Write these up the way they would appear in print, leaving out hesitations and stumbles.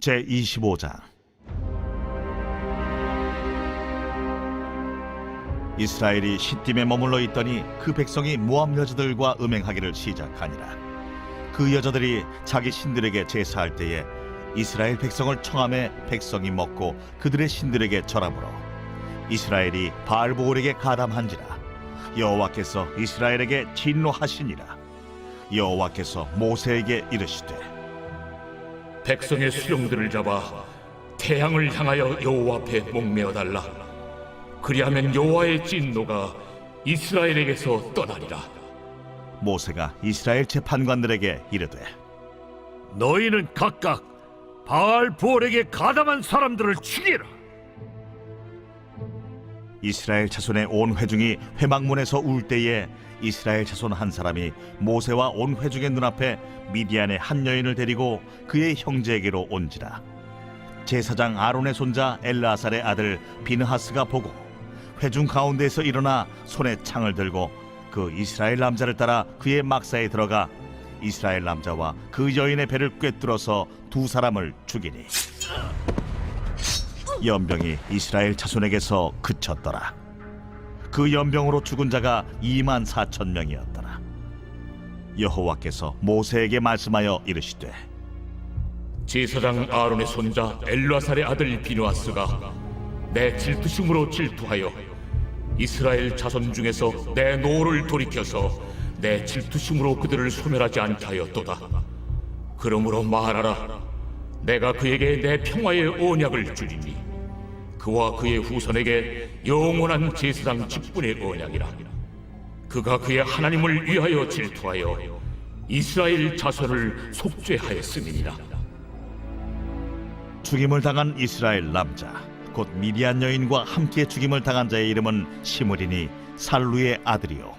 제25장. 이스라엘이 시딤에 머물러 있더니 그 백성이 모압 여자들과 음행하기를 시작하니라. 그 여자들이 자기 신들에게 제사할 때에 이스라엘 백성을 청함에 백성이 먹고 그들의 신들에게 절하므로 이스라엘이 바알보올에게 가담한지라. 여호와께서 이스라엘에게 진노하시니라. 여호와께서 모세에게 이르시되 백성의 수령들을 잡아 태양을 향하여 여호와 앞에 목매어 달라. 그리하면 여호와의 진노가 이스라엘에게서 떠나리라. 모세가 이스라엘 재판관들에게 이르되 너희는 각각 바알보올에게 가담한 사람들을 죽이라. 이스라엘 자손의 온 회중이 회막문에서 울 때에 이스라엘 자손 한 사람이 모세와 온 회중의 눈앞에 미디안의 한 여인을 데리고 그의 형제에게로 온지라. 제사장 아론의 손자 엘르아살의 아들 비느하스가 보고 회중 가운데에서 일어나 손에 창을 들고 그 이스라엘 남자를 따라 그의 막사에 들어가 이스라엘 남자와 그 여인의 배를 꿰뚫어서 두 사람을 죽이니 연병이 이스라엘 자손에게서 그쳤더라. 그 연병으로 죽은 자가 24,000명이었더라. 여호와께서 모세에게 말씀하여 이르시되 제사장 아론의 손자 엘르아살의 아들 비느하스가 내 질투심으로 질투하여 이스라엘 자손 중에서 내 노를 돌이켜서 내 질투심으로 그들을 소멸하지 않게 하였도다. 그러므로 말하라. 내가 그에게 내 평화의 언약을 주리니 그와 그의 후손에게 영원한 제사장 직분의 언약이라. 그가 그의 하나님을 위하여 질투하여 이스라엘 자손을 속죄하였음이니라. 죽임을 당한 이스라엘 남자 곧 미디안 여인과 함께 죽임을 당한 자의 이름은 시므리니 살루의 아들이요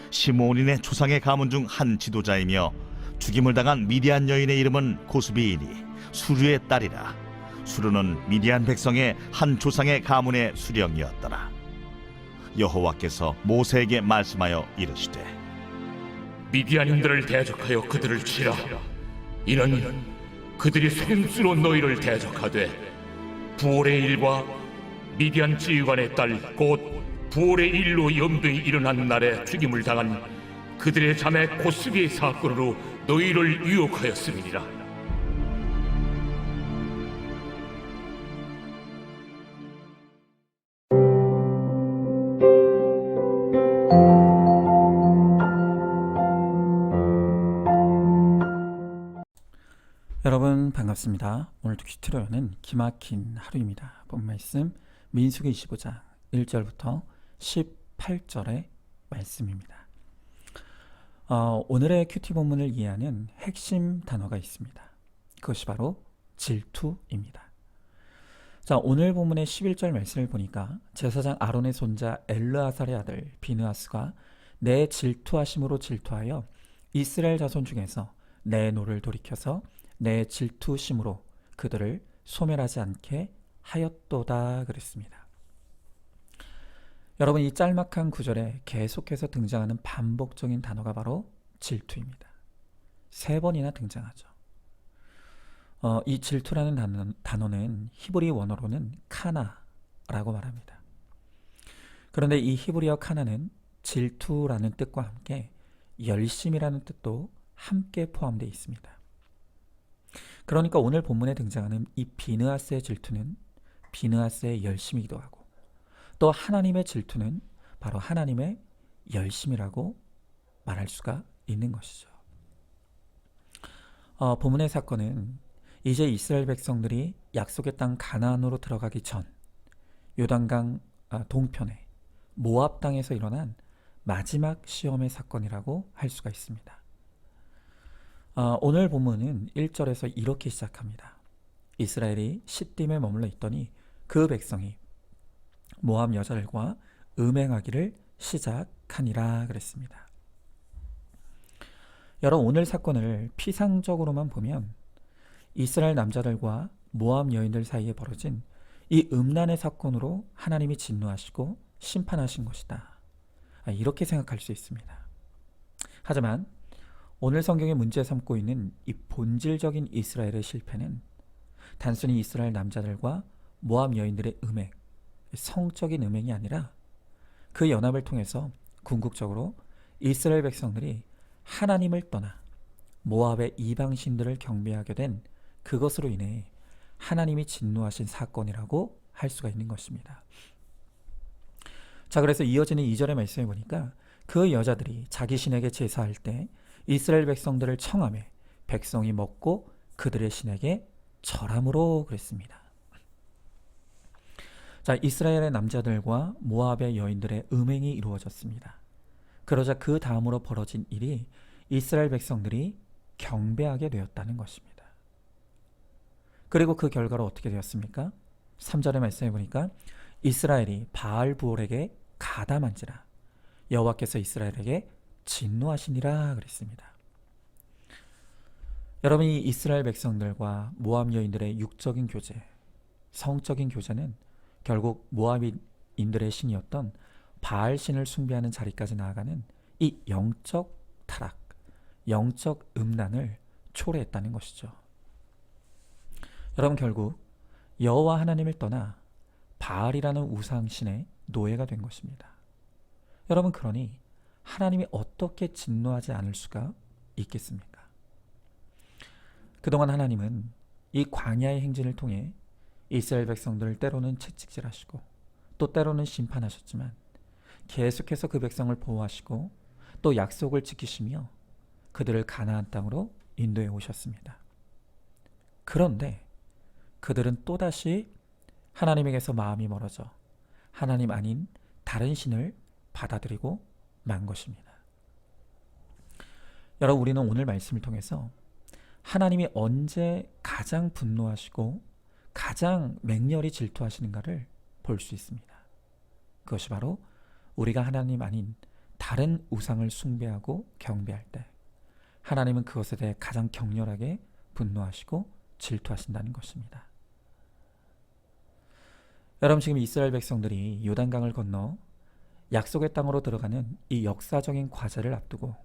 시므온인의 조상의 가문 중 한 지도자이며 죽임을 당한 미디안 여인의 이름은 고스비이니 수르의 딸이라. 수르는 미디안 백성의 한 조상의 가문의 수령이었더라. 여호와께서 모세에게 말씀하여 이르시되 미디안인들을 대적하여 그들을 치라. 이는 그들이 손수로 너희를 대적하되 부올의 일과 미디안 지휘관의 딸 곧 부올의 일로 염도에 일어난 날에 죽임을 당한 그들의 자매 고스비의 사건으로 너희를 유혹하였음이니라. 여러분 반갑습니다. 오늘도 큐티로는 기막힌 하루입니다. 본 말씀 민수기 25장 1절부터 18절의 말씀입니다. 오늘의 큐티 본문을 이해하는 핵심 단어가 있습니다. 그것이 바로 질투입니다. 자, 오늘 본문의 11절 말씀을 보니까 제사장 아론의 손자 엘르아살의 아들 비느하스가 내 질투하심으로 질투하여 이스라엘 자손 중에서 내 노를 돌이켜서 내 질투심으로 그들을 소멸하지 않게 하였도다 그랬습니다. 여러분, 이 짤막한 구절에 계속해서 등장하는 반복적인 단어가 바로 질투입니다. 3번이나 등장하죠. 이 질투라는 단어는 히브리 원어로는 카나라고 말합니다. 그런데 이 히브리어 카나는 질투라는 뜻과 함께 열심이라는 뜻도 함께 포함되어 있습니다. 그러니까 오늘 본문에 등장하는 이 비느하스의 질투는 비느하스의 열심이기도 하고 또 하나님의 질투는 바로 하나님의 열심이라고 말할 수가 있는 것이죠. 본문의 사건은 이제 이스라엘 백성들이 약속의 땅 가나안으로 들어가기 전 요단강 동편에 모압 땅에서 일어난 마지막 시험의 사건이라고 할 수가 있습니다. 오늘 본문은 1절에서 이렇게 시작합니다. 이스라엘이 시딤에 머물러 있더니 그 백성이 모압 여자들과 음행하기를 시작하니라 그랬습니다. 여러분, 오늘 사건을 피상적으로만 보면 이스라엘 남자들과 모압 여인들 사이에 벌어진 이 음란의 사건으로 하나님이 진노하시고 심판하신 것이다, 이렇게 생각할 수 있습니다. 하지만 오늘 성경의 문제 삼고 있는 이 본질적인 이스라엘의 실패는 단순히 이스라엘 남자들과 모압 여인들의 음행, 성적인 음행이 아니라 그 연합을 통해서 궁극적으로 이스라엘 백성들이 하나님을 떠나 모압의 이방신들을 경배하게 된 그것으로 인해 하나님이 진노하신 사건이라고 할 수가 있는 것입니다. 자, 그래서 이어지는 2절의 말씀에 보니까 그 여자들이 자기 신에게 제사할 때 이스라엘 백성들을 청하매 백성이 먹고 그들의 신에게 절함으로 그랬습니다. 자, 이스라엘의 남자들과 모압의 여인들의 음행이 이루어졌습니다. 그러자 그 다음으로 벌어진 일이 이스라엘 백성들이 경배하게 되었다는 것입니다. 그리고 그 결과로 어떻게 되었습니까? 3절의 말씀에 보니까 이스라엘이 바알 부올에게 가담한지라 여호와께서 이스라엘에게 진노하시니라 그랬습니다. 여러분, 이 이스라엘 백성들과 모압 여인들의 육적인 교제, 성적인 교제는 결국 모압인들의 신이었던 바알 신을 숭배하는 자리까지 나아가는 이 영적 타락, 영적 음란을 초래했다는 것이죠. 여러분, 결국 여호와 하나님을 떠나 바알이라는 우상신의 노예가 된 것입니다. 여러분, 그러니 하나님이 어떻게 진노하지 않을 수가 있겠습니까? 그동안 하나님은 이 광야의 행진을 통해 이스라엘 백성들을 때로는 채찍질하시고 또 때로는 심판하셨지만 계속해서 그 백성을 보호하시고 또 약속을 지키시며 그들을 가나안 땅으로 인도해 오셨습니다. 그런데 그들은 또다시 하나님에게서 마음이 멀어져 하나님 아닌 다른 신을 받아들이고 만 것입니다. 여러분, 우리는 오늘 말씀을 통해서 하나님이 언제 가장 분노하시고 가장 맹렬히 질투하시는가를 볼 수 있습니다. 그것이 바로 우리가 하나님 아닌 다른 우상을 숭배하고 경배할 때 하나님은 그것에 대해 가장 격렬하게 분노하시고 질투하신다는 것입니다. 여러분, 지금 이스라엘 백성들이 요단강을 건너 약속의 땅으로 들어가는 이 역사적인 과제를 앞두고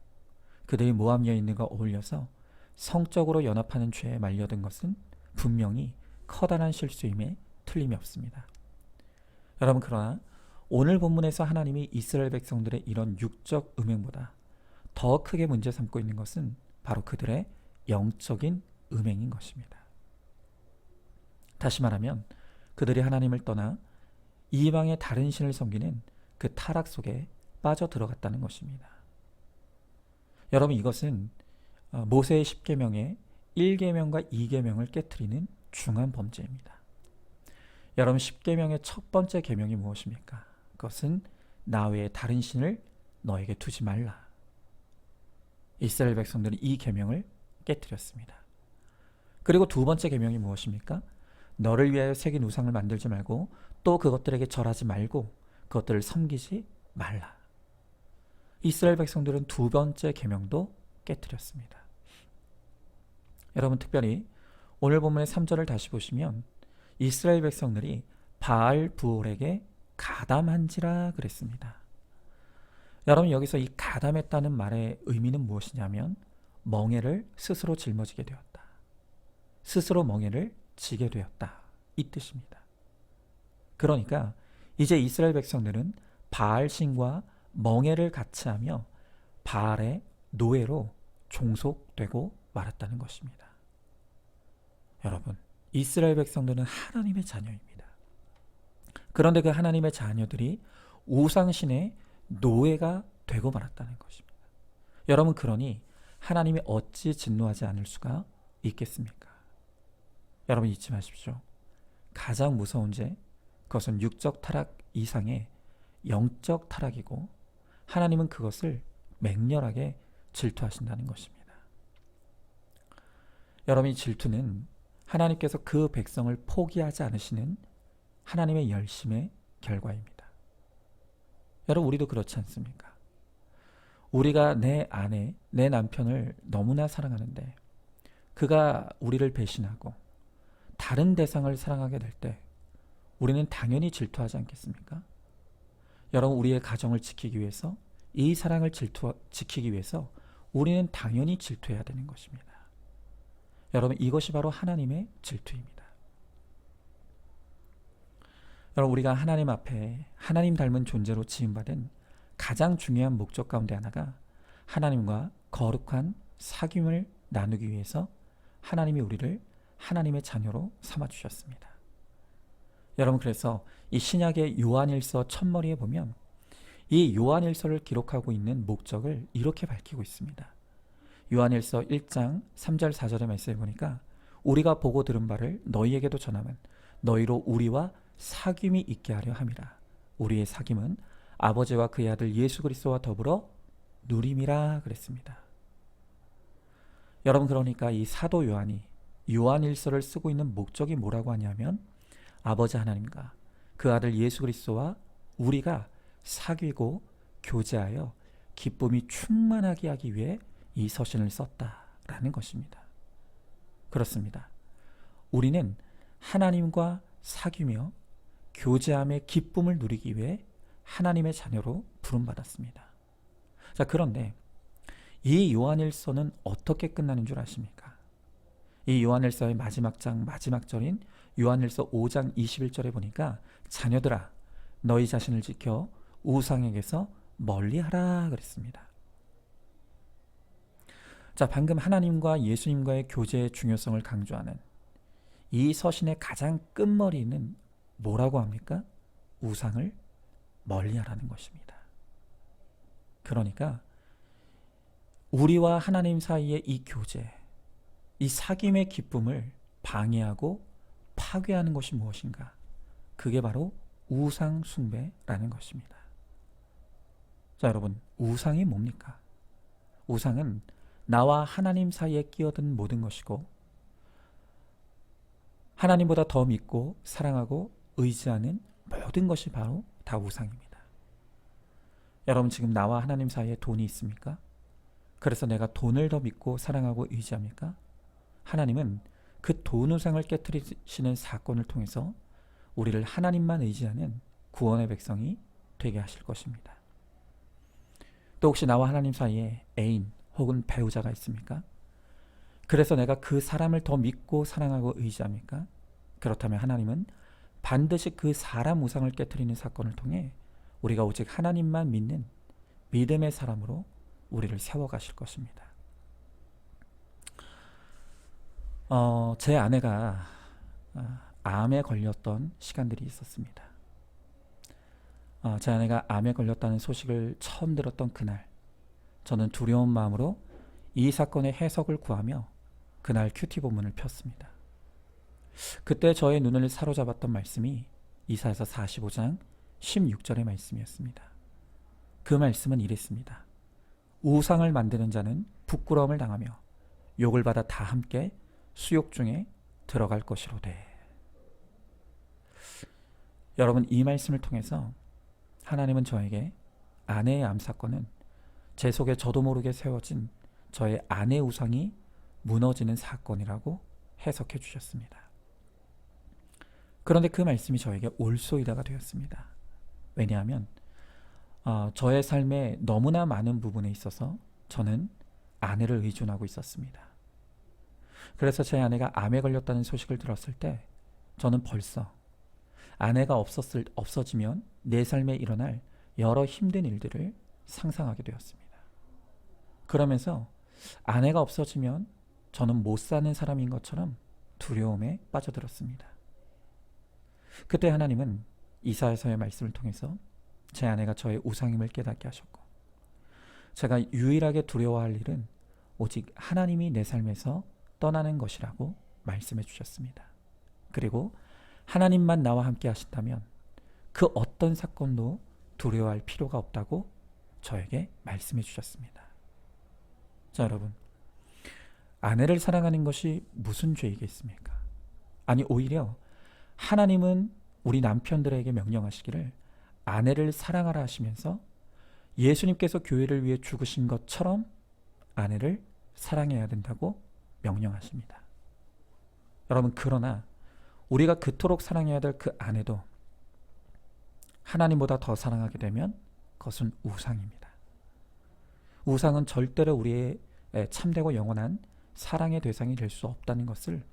그들이 모압 여인들과 어울려서 성적으로 연합하는 죄에 말려든 것은 분명히 커다란 실수임에 틀림이 없습니다. 여러분, 그러나 오늘 본문에서 하나님이 이스라엘 백성들의 이런 육적 음행보다 더 크게 문제 삼고 있는 것은 바로 그들의 영적인 음행인 것입니다. 다시 말하면 그들이 하나님을 떠나 이방의 다른 신을 섬기는 그 타락 속에 빠져 들어갔다는 것입니다. 여러분, 이것은 모세의 10계명의 1계명과 2계명을 깨트리는 중한 범죄입니다. 여러분, 10계명의 첫 번째 계명이 무엇입니까? 그것은 나 외에 다른 신을 너에게 두지 말라. 이스라엘 백성들은 이 계명을 깨트렸습니다. 그리고 두 번째 계명이 무엇입니까? 너를 위하여 새긴 우상을 만들지 말고 또 그것들에게 절하지 말고 그것들을 섬기지 말라. 이스라엘 백성들은 두 번째 계명도 깨트렸습니다. 여러분, 특별히 오늘 본문의 3절을 다시 보시면 이스라엘 백성들이 바알 부올에게 가담한지라 그랬습니다. 여러분, 여기서 이 가담했다는 말의 의미는 무엇이냐면 멍에를 스스로 짊어지게 되었다. 스스로 멍에를 지게 되었다. 이 뜻입니다. 그러니까 이제 이스라엘 백성들은 바알 신과 멍에를 같이 하며 바알의 노예로 종속되고 말았다는 것입니다. 여러분, 이스라엘 백성들은 하나님의 자녀입니다. 그런데 그 하나님의 자녀들이 우상신의 노예가 되고 말았다는 것입니다. 여러분, 그러니 하나님이 어찌 진노하지 않을 수가 있겠습니까? 여러분, 잊지 마십시오. 가장 무서운 죄, 그것은 육적 타락 이상의 영적 타락이고 하나님은 그것을 맹렬하게 질투하신다는 것입니다. 여러분, 이 질투는 하나님께서 그 백성을 포기하지 않으시는 하나님의 열심의 결과입니다. 여러분, 우리도 그렇지 않습니까? 우리가 내 아내, 내 남편을 너무나 사랑하는데 그가 우리를 배신하고 다른 대상을 사랑하게 될 때 우리는 당연히 질투하지 않겠습니까? 여러분, 우리의 가정을 지키기 위해서, 이 사랑을 지키기 위해서 우리는 당연히 질투해야 되는 것입니다. 여러분, 이것이 바로 하나님의 질투입니다. 여러분, 우리가 하나님 앞에 하나님 닮은 존재로 지음받은 가장 중요한 목적 가운데 하나가 하나님과 거룩한 사귐을 나누기 위해서 하나님이 우리를 하나님의 자녀로 삼아주셨습니다. 여러분, 그래서 이 신약의 요한일서 첫머리에 보면 이 요한일서를 기록하고 있는 목적을 이렇게 밝히고 있습니다. 요한일서 1장 3절 4절의 말씀에 보니까 우리가 보고 들은 바를 너희에게도 전하면 너희로 우리와 사귐이 있게 하려 함이라. 우리의 사귐은 아버지와 그의 아들 예수 그리스도와 더불어 누림이라 그랬습니다. 여러분, 그러니까 이 사도 요한이 요한일서를 쓰고 있는 목적이 뭐라고 하냐면 아버지 하나님과 그 아들 예수 그리스도와 우리가 사귀고 교제하여 기쁨이 충만하게 하기 위해 이 서신을 썼다라는 것입니다. 그렇습니다. 우리는 하나님과 사귀며 교제함의 기쁨을 누리기 위해 하나님의 자녀로 부름받았습니다. 자, 그런데 이 요한일서는 어떻게 끝나는 줄 아십니까? 이 요한일서의 마지막 장 마지막 절인 요한일서 5장 21절에 보니까 자녀들아 너희 자신을 지켜 우상에게서 멀리하라 그랬습니다. 자, 방금 하나님과 예수님과의 교제의 중요성을 강조하는 이 서신의 가장 끝머리는 뭐라고 합니까? 우상을 멀리하라는 것입니다. 그러니까 우리와 하나님 사이의 이 교제, 이 사귐의 기쁨을 방해하고 파괴하는 것이 무엇인가? 그게 바로 우상 숭배라는 것입니다. 자, 여러분, 우상이 뭡니까? 우상은 나와 하나님 사이에 끼어든 모든 것이고 하나님보다 더 믿고 사랑하고 의지하는 모든 것이 바로 다 우상입니다. 여러분, 지금 나와 하나님 사이에 돈이 있습니까? 그래서 내가 돈을 더 믿고 사랑하고 의지합니까? 하나님은 그 돈 우상을 깨트리시는 사건을 통해서 우리를 하나님만 의지하는 구원의 백성이 되게 하실 것입니다. 또 혹시 나와 하나님 사이에 애인 혹은 배우자가 있습니까? 그래서 내가 그 사람을 더 믿고 사랑하고 의지합니까? 그렇다면 하나님은 반드시 그 사람 우상을 깨트리는 사건을 통해 우리가 오직 하나님만 믿는 믿음의 사람으로 우리를 세워가실 것입니다. 제 아내가 암에 걸렸던 시간들이 있었습니다. 제 아내가 암에 걸렸다는 소식을 처음 들었던 그날, 저는 두려운 마음으로 이 사건의 해석을 구하며 그날 큐티 본문을 폈습니다. 그때 저의 눈을 사로잡았던 말씀이 이사야서 45장 16절의 말씀이었습니다. 그 말씀은 이랬습니다. 우상을 만드는 자는 부끄러움을 당하며 욕을 받아 다 함께 수욕 중에 들어갈 것이로되. 여러분, 이 말씀을 통해서 하나님은 저에게 아내의 암 사건은 제 속에 저도 모르게 세워진 저의 아내 우상이 무너지는 사건이라고 해석해 주셨습니다. 그런데 그 말씀이 저에게 올소이다가 되었습니다. 왜냐하면 저의 삶의 너무나 많은 부분에 있어서 저는 아내를 의존하고 있었습니다. 그래서 제 아내가 암에 걸렸다는 소식을 들었을 때 저는 벌써 아내가 없어지면 내 삶에 일어날 여러 힘든 일들을 상상하게 되었습니다. 그러면서 아내가 없어지면 저는 못 사는 사람인 것처럼 두려움에 빠져들었습니다. 그때 하나님은 이사야서의 말씀을 통해서 제 아내가 저의 우상임을 깨닫게 하셨고, 제가 유일하게 두려워할 일은 오직 하나님이 내 삶에서 떠나는 것이라고 말씀해 주셨습니다. 그리고 하나님만 나와 함께 하신다면 그 어떤 사건도 두려워할 필요가 없다고 저에게 말씀해 주셨습니다. 자, 여러분, 아내를 사랑하는 것이 무슨 죄이겠습니까? 아니, 오히려 하나님은 우리 남편들에게 명령하시기를 아내를 사랑하라 하시면서 예수님께서 교회를 위해 죽으신 것처럼 아내를 사랑해야 된다고 명령하십니다. 여러분, 그러나 우리가 그토록 사랑해야 될 그 아내도 하나님보다 더 사랑하게 되면 그것은 우상입니다. 우상은 절대로 우리의 참되고 영원한 사랑의 대상이 될 수 없다는 것을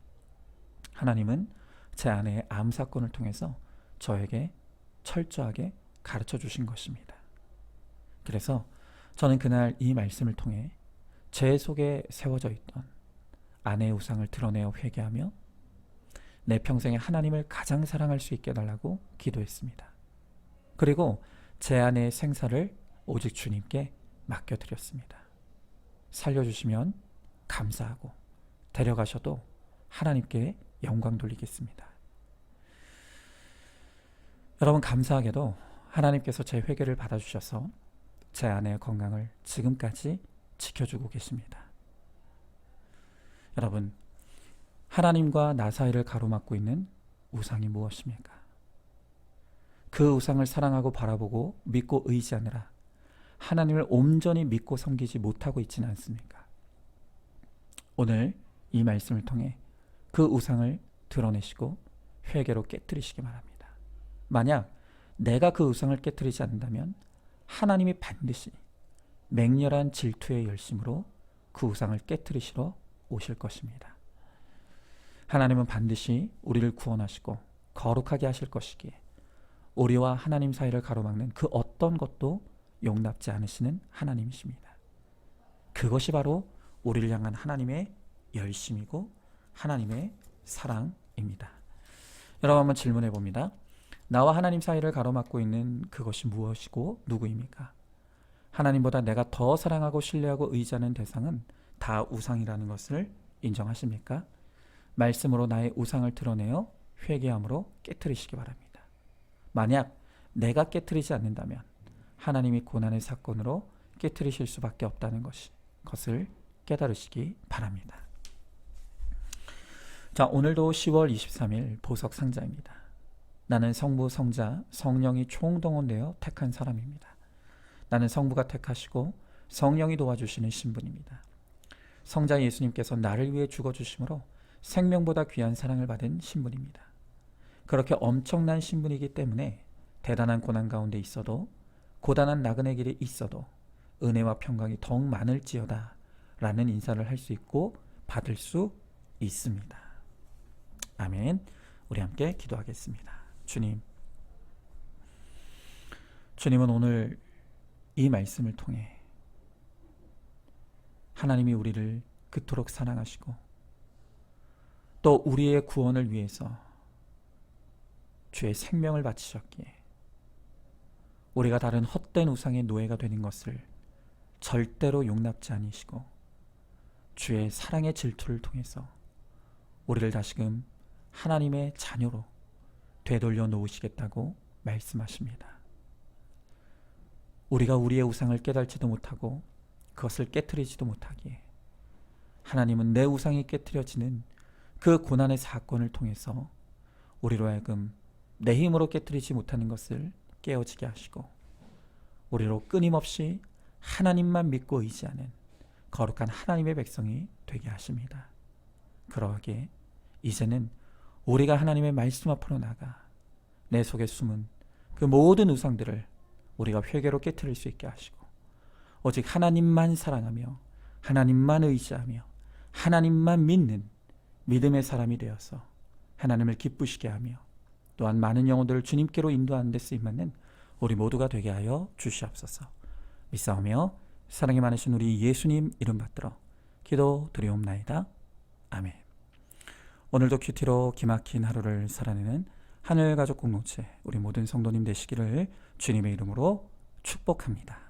하나님은 제 아내의 암 사건을 통해서 저에게 철저하게 가르쳐 주신 것입니다. 그래서 저는 그날 이 말씀을 통해 제 속에 세워져 있던 아내의 우상을 드러내어 회개하며 내 평생에 하나님을 가장 사랑할 수 있게 해달라고 기도했습니다. 그리고 제 아내의 생사를 오직 주님께 맡겨드렸습니다. 살려주시면 감사하고 데려가셔도 하나님께 영광 돌리겠습니다. 여러분, 감사하게도 하나님께서 제 회개를 받아주셔서 제 아내의 건강을 지금까지 지켜주고 계십니다. 여러분, 하나님과 나 사이를 가로막고 있는 우상이 무엇입니까? 그 우상을 사랑하고 바라보고 믿고 의지하느라 하나님을 온전히 믿고 섬기지 못하고 있지는 않습니까? 오늘 이 말씀을 통해 그 우상을 드러내시고 회개로 깨뜨리시기 바랍니다. 만약 내가 그 우상을 깨뜨리지 않는다면 하나님이 반드시 맹렬한 질투의 열심으로 그 우상을 깨뜨리시러 오실 것입니다. 하나님은 반드시 우리를 구원하시고 거룩하게 하실 것이기에 우리와 하나님 사이를 가로막는 그 어떤 것도 용납지 않으시는 하나님이십니다. 그것이 바로 우리를 향한 하나님의 열심이고 하나님의 사랑입니다. 여러분, 한번 질문해 봅니다. 나와 하나님 사이를 가로막고 있는 그것이 무엇이고 누구입니까? 하나님보다 내가 더 사랑하고 신뢰하고 의지하는 대상은 다 우상이라는 것을 인정하십니까? 말씀으로 나의 우상을 드러내어 회개함으로 깨트리시기 바랍니다. 만약 내가 깨트리지 않는다면 하나님이 고난의 사건으로 깨트리실 수밖에 없다는 것을 깨달으시기 바랍니다. 자, 오늘도 10월 23일 보석 상자입니다. 나는 성부, 성자, 성령이 총동원되어 택한 사람입니다. 나는 성부가 택하시고 성령이 도와주시는 신분입니다. 성자 예수님께서 나를 위해 죽어주심으로 생명보다 귀한 사랑을 받은 신분입니다. 그렇게 엄청난 신분이기 때문에 대단한 고난 가운데 있어도 고단한 나그네 길에 있어도 은혜와 평강이 더욱 많을지어다 라는 인사를 할 수 있고 받을 수 있습니다. 아멘. 우리 함께 기도하겠습니다. 주님은 오늘 이 말씀을 통해 하나님이 우리를 그토록 사랑하시고 또 우리의 구원을 위해서 주의 생명을 바치셨기에 우리가 다른 헛된 우상의 노예가 되는 것을 절대로 용납지 않으시고 주의 사랑의 질투를 통해서 우리를 다시금 하나님의 자녀로 되돌려 놓으시겠다고 말씀하십니다. 우리가 우리의 우상을 깨달지도 못하고 그것을 깨트리지도 못하기에 하나님은 내 우상이 깨트려지는 그 고난의 사건을 통해서 우리로 하여금 내 힘으로 깨트리지 못하는 것을 깨어지게 하시고 우리로 끊임없이 하나님만 믿고 의지하는 거룩한 하나님의 백성이 되게 하십니다. 그러하기에 이제는 우리가 하나님의 말씀 앞으로 나가 내 속에 숨은 그 모든 우상들을 우리가 회개로 깨트릴 수 있게 하시고 오직 하나님만 사랑하며 하나님만 의지하며 하나님만 믿는 믿음의 사람이 되어서 하나님을 기쁘시게 하며 또한 많은 영혼들을 주님께로 인도하는 데 쓰임받는 우리 모두가 되게 하여 주시옵소서. 믿사오며 사랑이 많으신 우리 예수님 이름 받들어 기도 드리옵나이다. 아멘. 오늘도 큐티로 기막힌 하루를 살아내는 하늘가족 공동체 우리 모든 성도님 되시기를 주님의 이름으로 축복합니다.